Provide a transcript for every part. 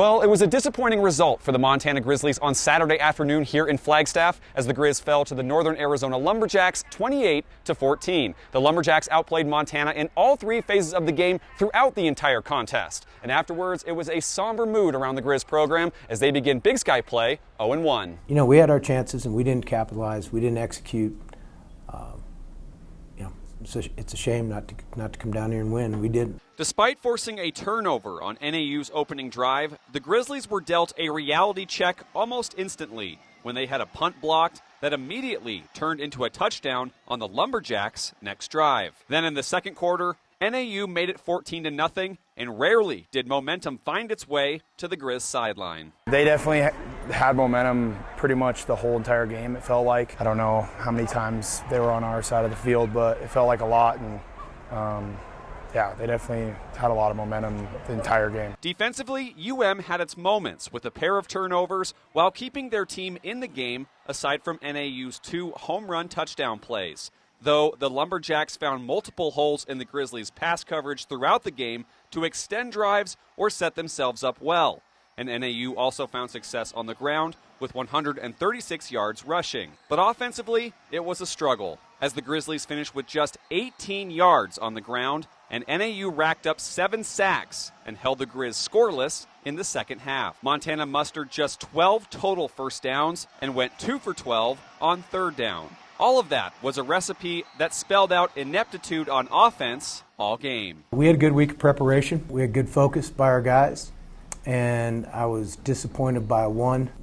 Well, it was a disappointing result for the Montana Grizzlies on Saturday afternoon here in Flagstaff as the Griz fell to the Northern Arizona Lumberjacks 28-14. The Lumberjacks outplayed Montana in all three phases of the game throughout the entire contest. And afterwards, it was a somber mood around the Griz program as they begin Big Sky play 0-1. You know, we had our chances and we didn't capitalize. We didn't execute. It's a shame not to come down here and win. We didn't. Despite forcing a turnover on NAU's opening drive, the Grizzlies were dealt a reality check almost instantly when they had a punt blocked that immediately turned into a touchdown on the Lumberjacks' next drive. Then in the second quarter, NAU made it 14-0, and rarely did momentum find its way to the Griz sideline. They definitely had momentum pretty much the whole entire game, it felt like. I don't know how many times they were on our side of the field, but it felt like a lot, and yeah, they definitely had a lot of momentum the entire game. Defensively, had its moments with a pair of turnovers while keeping their team in the game, aside from NAU's 2 home run touchdown plays. Though the Lumberjacks found multiple holes in the Grizzlies' pass coverage throughout the game to extend drives or set themselves up well. And NAU also found success on the ground with 136 yards rushing. But offensively, it was a struggle, as the Grizzlies finished with just 18 yards on the ground, and NAU racked up 7 sacks and held the Griz scoreless in the second half. Montana mustered just 12 total first downs and went 2 for 12 on third down. All of that was a recipe that spelled out ineptitude on offense all game. We had a good week of preparation. We had good focus by our guys, and I was disappointed by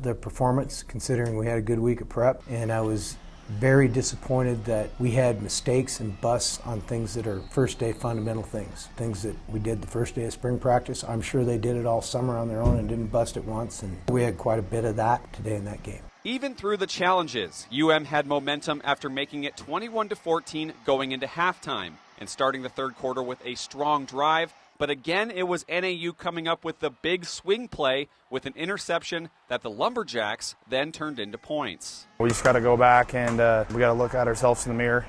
their performance, considering we had a good week of prep, and I was very disappointed that we had mistakes and busts on things that are first day fundamental things that we did the first day of spring practice. I'm sure they did it all summer on their own and didn't bust it once, and we had quite a bit of that today in that game. Even through the challenges, had momentum after making it 21-14 going into halftime and starting the third quarter with a strong drive. But again, it was NAU coming up with the big swing play with an interception that the Lumberjacks then turned into points. We just got to go back and we got to look at ourselves in the mirror.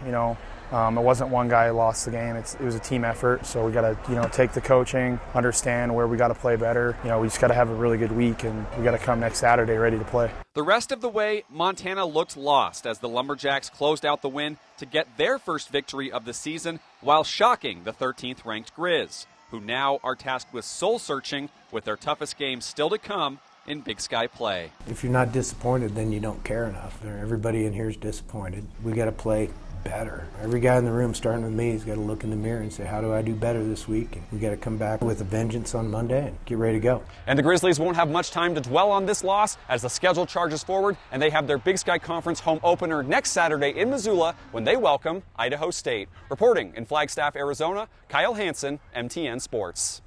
It wasn't one guy who lost the game. It was a team effort. So we got to take the coaching, understand where we got to play better. We just got to have a really good week, and we got to come next Saturday ready to play. The rest of the way, Montana looked lost as the Lumberjacks closed out the win to get their first victory of the season while shocking the 13th ranked Griz, who now are tasked with soul-searching with their toughest game still to come in Big Sky play. If you're not disappointed, then you don't care enough. Everybody in here is disappointed. We got to play better. Every guy in the room, starting with me, has got to look in the mirror and say, how do I do better this week? And we got to come back with a vengeance on Monday and get ready to go. And the Grizzlies won't have much time to dwell on this loss as the schedule charges forward, and they have their Big Sky Conference home opener next Saturday in Missoula when they welcome Idaho State. Reporting in Flagstaff, Arizona, Kyle Hansen, MTN Sports.